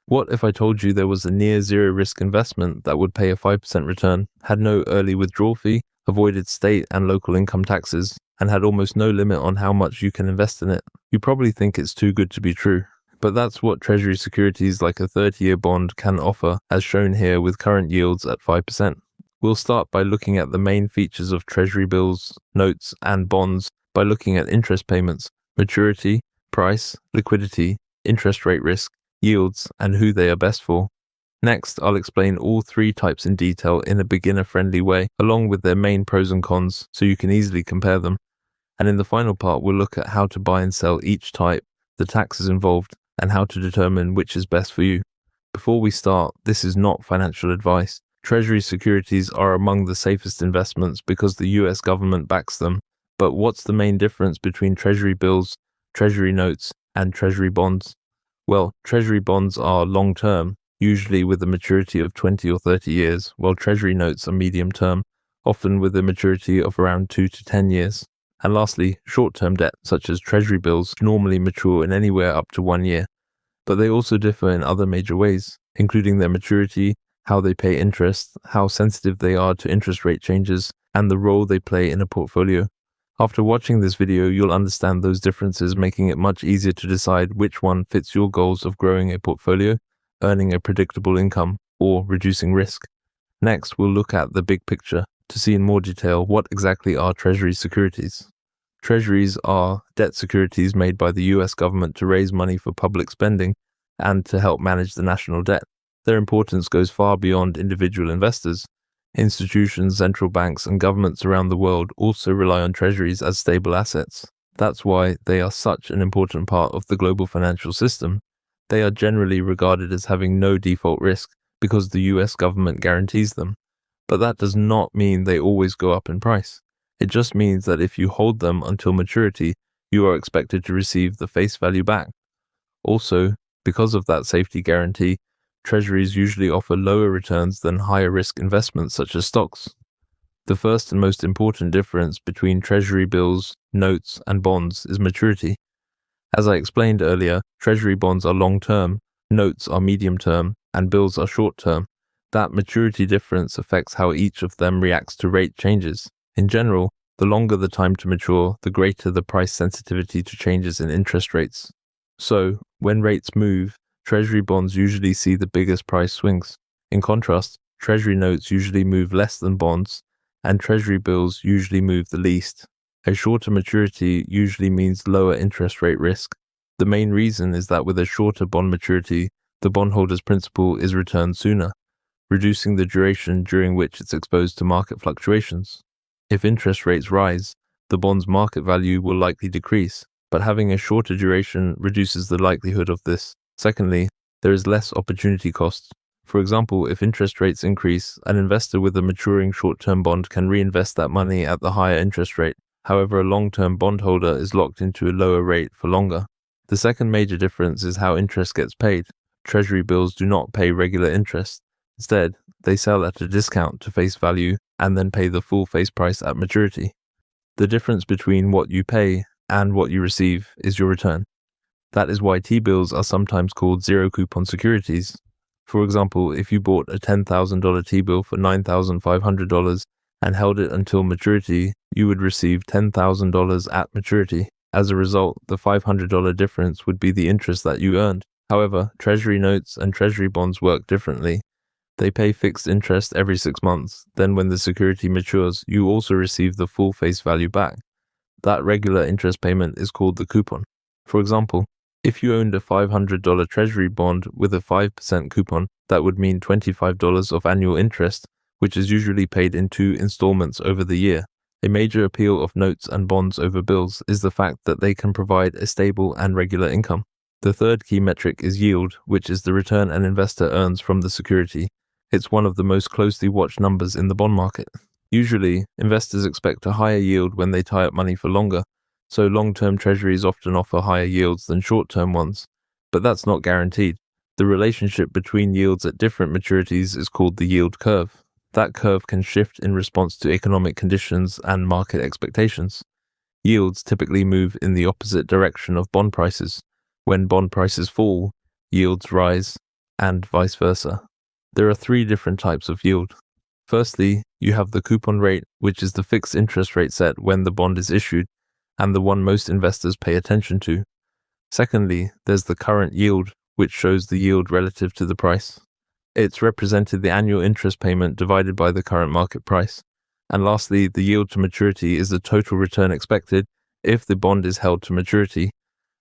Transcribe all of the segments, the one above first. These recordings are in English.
What if I told you there was a near zero risk investment that would pay a 5% return, had no early withdrawal fee, avoided state and local income taxes, and had almost no limit on how much you can invest in it? You probably think it's too good to be true. But that's what Treasury securities like a 30-year bond can offer, as shown here with current yields at 5%. We'll start by looking at the main features of Treasury bills, notes, and bonds by looking at interest payments, maturity, price, liquidity, interest rate risk, yields, and who they are best for. Next, I'll explain all three types in detail in a beginner-friendly way, along with their main pros and cons, so you can easily compare them. And in the final part, we'll look at how to buy and sell each type, the taxes involved, and how to determine which is best for you. Before we start, this is not financial advice. Treasury securities are among the safest investments because the US government backs them. But what's the main difference between Treasury bills, Treasury notes, and Treasury bonds? Well, Treasury bonds are long-term, usually with a maturity of 20 or 30 years, while Treasury notes are medium-term, often with a maturity of around 2 to 10 years. And lastly, short-term debt, such as Treasury bills, normally mature in anywhere up to 1 year. But they also differ in other major ways, including their maturity, how they pay interest, how sensitive they are to interest rate changes, and the role they play in a portfolio. After watching this video, you'll understand those differences, making it much easier to decide which one fits your goals of growing a portfolio, earning a predictable income, or reducing risk. Next, we'll look at the big picture to see in more detail what exactly are Treasury securities. Treasuries are debt securities made by the US government to raise money for public spending and to help manage the national debt. Their importance goes far beyond individual investors. Institutions, central banks, and governments around the world also rely on treasuries as stable assets. That's why they are such an important part of the global financial system. They are generally regarded as having no default risk because the US government guarantees them. But that does not mean they always go up in price. It just means that if you hold them until maturity, you are expected to receive the face value back. Also, because of that safety guarantee, Treasuries usually offer lower returns than higher risk investments such as stocks. The first and most important difference between Treasury bills, notes, and bonds is maturity. As I explained earlier, Treasury bonds are long-term, notes are medium-term, and bills are short-term. That maturity difference affects how each of them reacts to rate changes. In general, the longer the time to mature, the greater the price sensitivity to changes in interest rates. So, when rates move, Treasury bonds usually see the biggest price swings. In contrast, Treasury notes usually move less than bonds, and Treasury bills usually move the least. A shorter maturity usually means lower interest rate risk. The main reason is that with a shorter bond maturity, the bondholder's principal is returned sooner, reducing the duration during which it's exposed to market fluctuations. If interest rates rise, the bond's market value will likely decrease, but having a shorter duration reduces the likelihood of this. Secondly, there is less opportunity cost. For example, if interest rates increase, an investor with a maturing short-term bond can reinvest that money at the higher interest rate. However, a long-term bondholder is locked into a lower rate for longer. The second major difference is how interest gets paid. Treasury bills do not pay regular interest. Instead, they sell at a discount to face value and then pay the full face price at maturity. The difference between what you pay and what you receive is your return. That is why T-bills are sometimes called zero-coupon securities. For example, if you bought a $10,000 T-bill for $9,500 and held it until maturity, you would receive $10,000 at maturity. As a result, the $500 difference would be the interest that you earned. However, Treasury notes and Treasury bonds work differently. They pay fixed interest every 6 months. Then when the security matures, you also receive the full face value back. That regular interest payment is called the coupon. For example, if you owned a $500 Treasury bond with a 5% coupon, that would mean $25 of annual interest, which is usually paid in 2 installments over the year. A major appeal of notes and bonds over bills is the fact that they can provide a stable and regular income. The third key metric is yield, which is the return an investor earns from the security. It's one of the most closely watched numbers in the bond market. Usually, investors expect a higher yield when they tie up money for longer, so long-term treasuries often offer higher yields than short-term ones. But that's not guaranteed. The relationship between yields at different maturities is called the yield curve. That curve can shift in response to economic conditions and market expectations. Yields typically move in the opposite direction of bond prices. When bond prices fall, yields rise. and vice versa. There are three different types of yield. Firstly, you have the coupon rate, which is the fixed interest rate set when the bond is issued, and the one most investors pay attention to. Secondly, there's the current yield, which shows the yield relative to the price. It's represented the annual interest payment divided by the current market price. And lastly, the yield to maturity is the total return expected if the bond is held to maturity,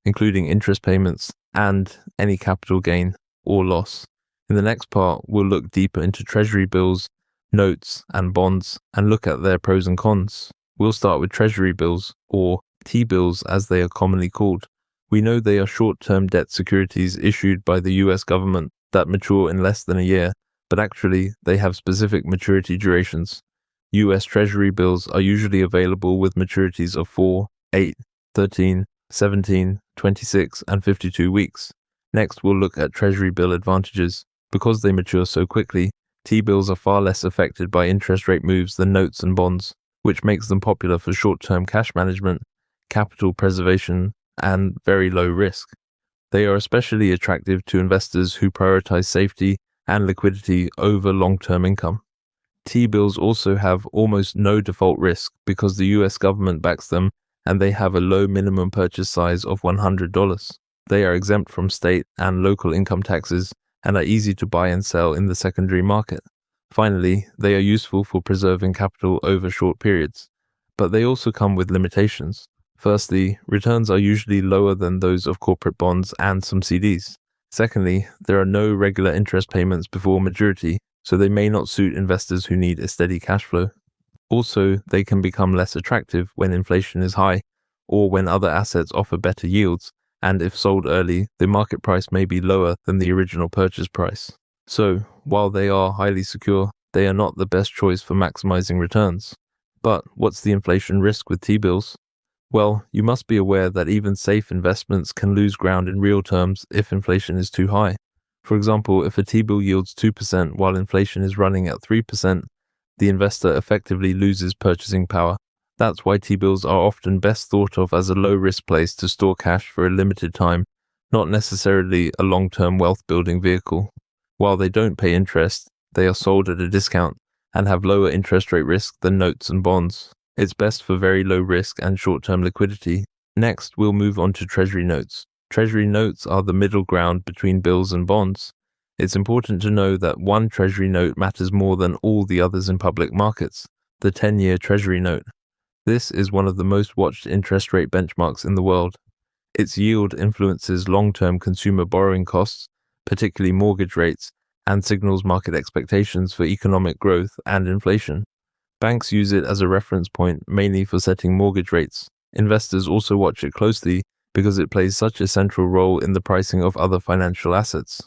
including interest payments and any capital gain or loss. In the next part, we'll look deeper into Treasury bills, notes, and bonds, and look at their pros and cons. We'll start with Treasury bills, or T-bills as they are commonly called. We know they are short-term debt securities issued by the US government that mature in less than a year, but actually they have specific maturity durations. US Treasury bills are usually available with maturities of 4, 8, 13, 17, 26, and 52 weeks. Next, we'll look at Treasury bill advantages. Because they mature so quickly, T-bills are far less affected by interest rate moves than notes and bonds, which makes them popular for short-term cash management, capital preservation, and very low risk. They are especially attractive to investors who prioritize safety and liquidity over long-term income. T-bills also have almost no default risk because the US government backs them and they have a low minimum purchase size of $100. They are exempt from state and local income taxes and are easy to buy and sell in the secondary market. Finally, they are useful for preserving capital over short periods, but they also come with limitations. Firstly, returns are usually lower than those of corporate bonds and some CDs. Secondly, there are no regular interest payments before maturity, so they may not suit investors who need a steady cash flow. Also, they can become less attractive when inflation is high, or when other assets offer better yields, and if sold early, the market price may be lower than the original purchase price. So, while they are highly secure, they are not the best choice for maximizing returns. But what's the inflation risk with T-bills? Well, you must be aware that even safe investments can lose ground in real terms if inflation is too high. For example, if a T-bill yields 2% while inflation is running at 3%, the investor effectively loses purchasing power. That's why T-bills are often best thought of as a low-risk place to store cash for a limited time, not necessarily a long-term wealth-building vehicle. While they don't pay interest, they are sold at a discount and have lower interest rate risk than notes and bonds. It's best for very low risk and short-term liquidity. Next, we'll move on to Treasury notes. Treasury notes are the middle ground between bills and bonds. It's important to know that one Treasury note matters more than all the others in public markets, the 10-year Treasury note. This is one of the most watched interest rate benchmarks in the world. Its yield influences long-term consumer borrowing costs, particularly mortgage rates, and signals market expectations for economic growth and inflation. Banks use it as a reference point mainly for setting mortgage rates. Investors also watch it closely because it plays such a central role in the pricing of other financial assets.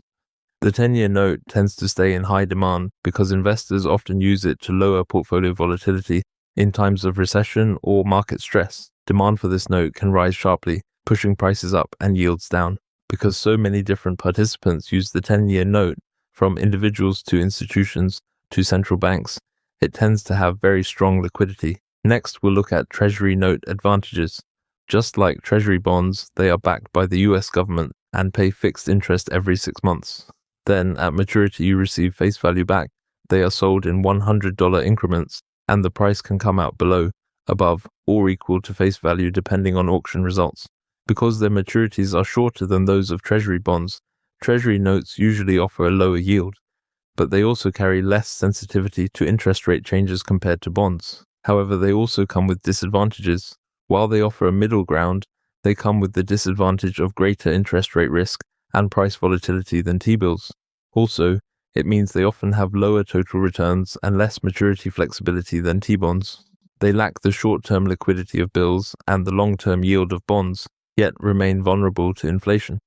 The 10-year note tends to stay in high demand because investors often use it to lower portfolio volatility in times of recession or market stress. Demand for this note can rise sharply, pushing prices up and yields down. Because so many different participants use the 10-year note, from individuals to institutions to central banks, it tends to have very strong liquidity. Next, we'll look at Treasury note advantages. Just like Treasury bonds, they are backed by the US government and pay fixed interest every 6 months. Then, at maturity, you receive face value back. They are sold in $100 increments, and the price can come out below, above, or equal to face value depending on auction results. Because their maturities are shorter than those of Treasury bonds, Treasury notes usually offer a lower yield, but they also carry less sensitivity to interest rate changes compared to bonds. However, they also come with disadvantages. While they offer a middle ground, they come with the disadvantage of greater interest rate risk and price volatility than T-bills. Also, it means they often have lower total returns and less maturity flexibility than T-bonds. They lack the short-term liquidity of bills and the long-term yield of bonds, yet remain vulnerable to inflation.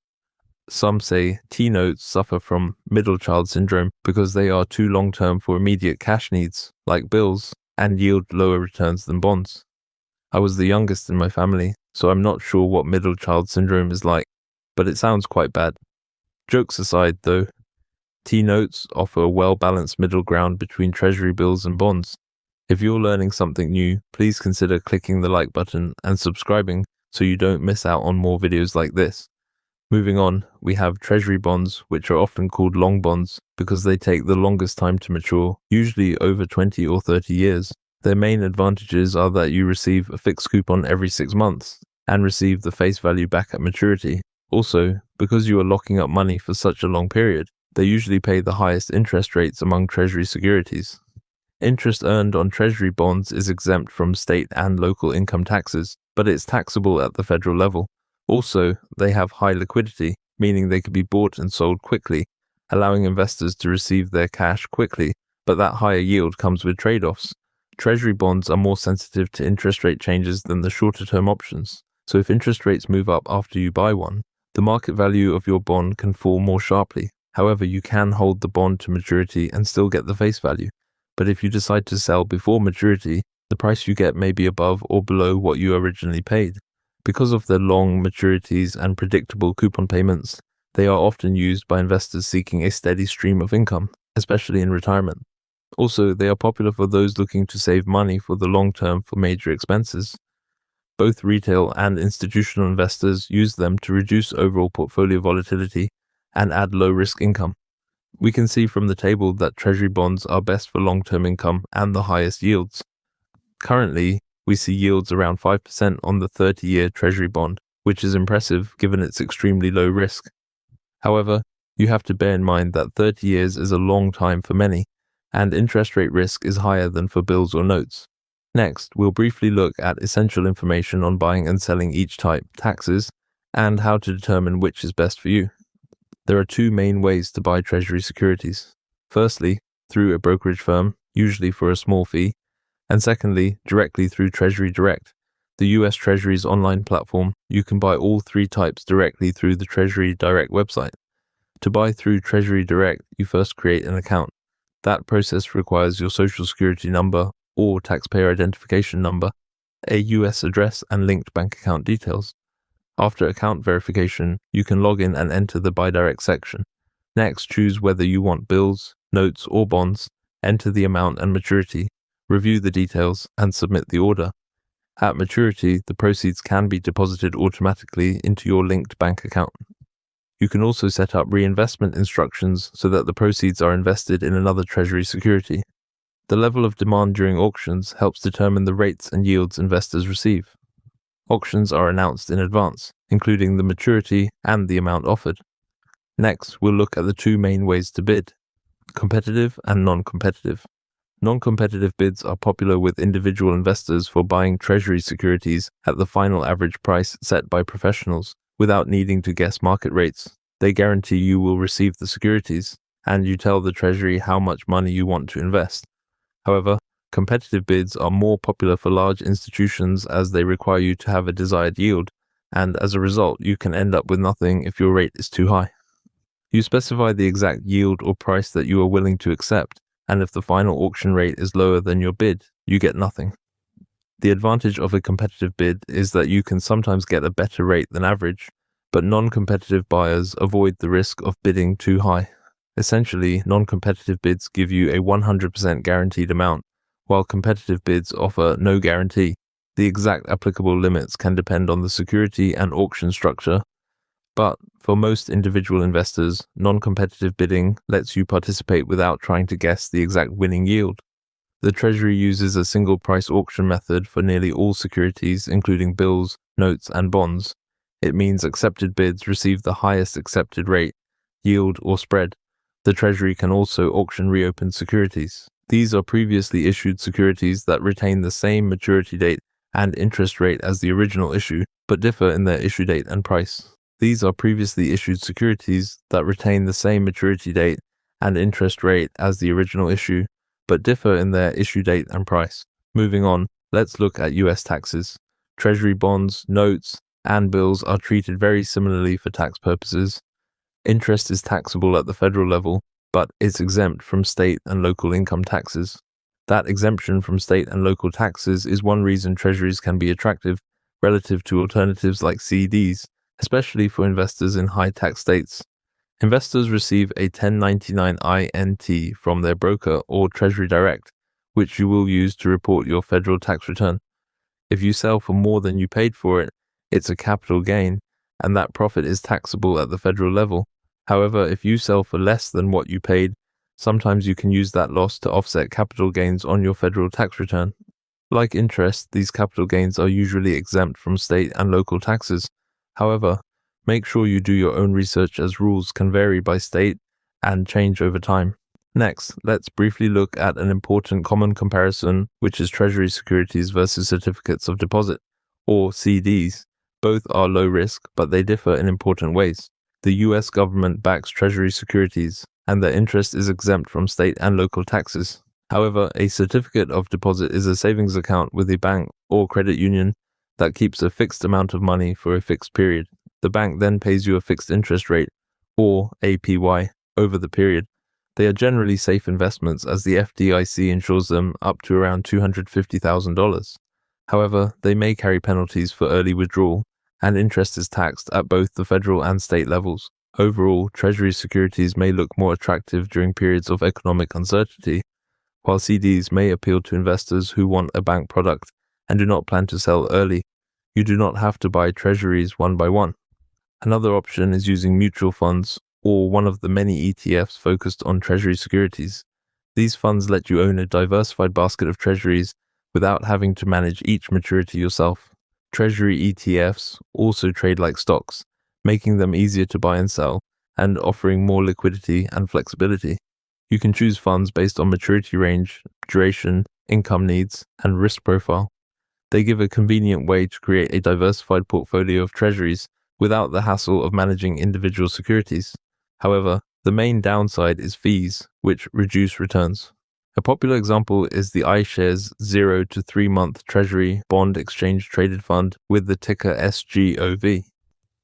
Some say T-notes suffer from middle child syndrome because they are too long-term for immediate cash needs, like bills, and yield lower returns than bonds. I was the youngest in my family, so I'm not sure what middle child syndrome is like, but it sounds quite bad. Jokes aside though, T-notes offer a well-balanced middle ground between Treasury bills and bonds. If you're learning something new, please consider clicking the like button and subscribing so you don't miss out on more videos like this. Moving on, we have Treasury Bonds, which are often called long bonds because they take the longest time to mature, usually over 20 or 30 years. Their main advantages are that you receive a fixed coupon every 6 months and receive the face value back at maturity. Also, because you are locking up money for such a long period, they usually pay the highest interest rates among Treasury securities. Interest earned on Treasury bonds is exempt from state and local income taxes, but it's taxable at the federal level. Also, they have high liquidity, meaning they can be bought and sold quickly, allowing investors to receive their cash quickly, but that higher yield comes with trade-offs. Treasury bonds are more sensitive to interest rate changes than the shorter-term options, so if interest rates move up after you buy one, the market value of your bond can fall more sharply. However, you can hold the bond to maturity and still get the face value. But if you decide to sell before maturity, the price you get may be above or below what you originally paid. Because of their long maturities and predictable coupon payments, they are often used by investors seeking a steady stream of income, especially in retirement. Also, they are popular for those looking to save money for the long term for major expenses. Both retail and institutional investors use them to reduce overall portfolio volatility and add low-risk income. We can see from the table that Treasury bonds are best for long-term income and the highest yields. Currently, we see yields around 5% on the 30-year Treasury bond, which is impressive given its extremely low risk. However, you have to bear in mind that 30 years is a long time for many, and interest rate risk is higher than for bills or notes. Next, we'll briefly look at essential information on buying and selling each type, taxes, and how to determine which is best for you. There are two main ways to buy Treasury securities. Firstly, through a brokerage firm, usually for a small fee, and secondly, directly through Treasury Direct, the US Treasury's online platform. You can buy all three types directly through the Treasury Direct website. To buy through Treasury Direct, you first create an account. That process requires your social security number or taxpayer identification number, a US address, and linked bank account details. After account verification, you can log in and enter the Buy Direct section. Next, choose whether you want bills, notes, or bonds, enter the amount and maturity, review the details, and submit the order. At maturity, the proceeds can be deposited automatically into your linked bank account. You can also set up reinvestment instructions so that the proceeds are invested in another Treasury security. The level of demand during auctions helps determine the rates and yields investors receive. Auctions are announced in advance, including the maturity and the amount offered. Next, we'll look at the two main ways to bid: competitive and non-competitive. Non-competitive bids are popular with individual investors for buying Treasury securities at the final average price set by professionals, without needing to guess market rates. They guarantee you will receive the securities, and you tell the Treasury how much money you want to invest. However, competitive bids are more popular for large institutions as they require you to have a desired yield, and as a result, you can end up with nothing if your rate is too high. You specify the exact yield or price that you are willing to accept, and if the final auction rate is lower than your bid, you get nothing. The advantage of a competitive bid is that you can sometimes get a better rate than average, but non-competitive buyers avoid the risk of bidding too high. Essentially, non-competitive bids give you a 100% guaranteed amount, while competitive bids offer no guarantee. The exact applicable limits can depend on the security and auction structure, but for most individual investors, non-competitive bidding lets you participate without trying to guess the exact winning yield. The Treasury uses a single price auction method for nearly all securities, including bills, notes, and bonds. It means accepted bids receive the highest accepted rate, yield, or spread. The Treasury can also auction reopened securities. These are previously issued securities that retain the same maturity date and interest rate as the original issue, but differ in their issue date and price. These are previously issued securities that retain the same maturity date and interest rate as the original issue, but differ in their issue date and price. Moving on, let's look at US taxes. Treasury bonds, notes, and bills are treated very similarly for tax purposes. Interest is taxable at the federal level, but it's exempt from state and local income taxes. That exemption from state and local taxes is one reason treasuries can be attractive relative to alternatives like CDs, especially for investors in high-tax states. Investors receive a 1099 INT from their broker or Treasury Direct, which you will use to report your federal tax return. If you sell for more than you paid for it, it's a capital gain, and that profit is taxable at the federal level. However, if you sell for less than what you paid, sometimes you can use that loss to offset capital gains on your federal tax return. Like interest, these capital gains are usually exempt from state and local taxes. However, make sure you do your own research as rules can vary by state and change over time. Next, let's briefly look at an important common comparison, which is Treasury securities versus certificates of deposit, or CDs. Both are low risk, but they differ in important ways. The US government backs Treasury securities, and their interest is exempt from state and local taxes. However, a certificate of deposit is a savings account with a bank or credit union that keeps a fixed amount of money for a fixed period. The bank then pays you a fixed interest rate, or APY, over the period. They are generally safe investments as the FDIC insures them up to around $250,000. However, they may carry penalties for early withdrawal, and interest is taxed at both the federal and state levels. Overall, Treasury securities may look more attractive during periods of economic uncertainty, while CDs may appeal to investors who want a bank product and do not plan to sell early. You do not have to buy treasuries one by one. Another option is using mutual funds or one of the many ETFs focused on Treasury securities. These funds let you own a diversified basket of treasuries without having to manage each maturity yourself. Treasury ETFs also trade like stocks, making them easier to buy and sell and offering more liquidity and flexibility. You can choose funds based on maturity range, duration, income needs, and risk profile. They give a convenient way to create a diversified portfolio of treasuries without the hassle of managing individual securities. However, the main downside is fees, which reduce returns. A popular example is the iShares 0 to 3 month Treasury Bond Exchange Traded Fund with the ticker SGOV.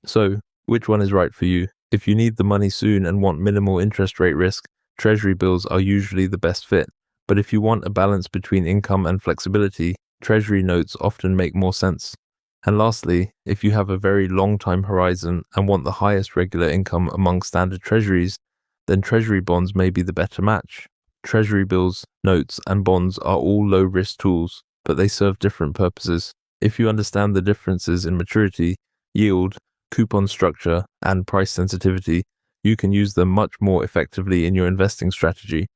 So, which one is right for you? If you need the money soon and want minimal interest rate risk, Treasury bills are usually the best fit. But if you want a balance between income and flexibility, Treasury Notes often make more sense. And lastly, if you have a very long time horizon and want the highest regular income among standard treasuries, then Treasury bonds may be the better match. Treasury bills, notes, and bonds are all low-risk tools, but they serve different purposes. If you understand the differences in maturity, yield, coupon structure, and price sensitivity, you can use them much more effectively in your investing strategy.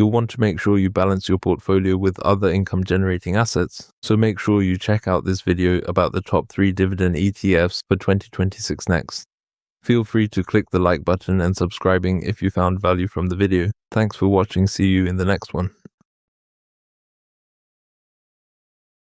You'll want to make sure you balance your portfolio with other income-generating assets, so make sure you check out this video about the top 3 dividend ETFs for 2026 next. Feel free to click the like button and subscribing if you found value from the video. Thanks for watching, see you in the next one.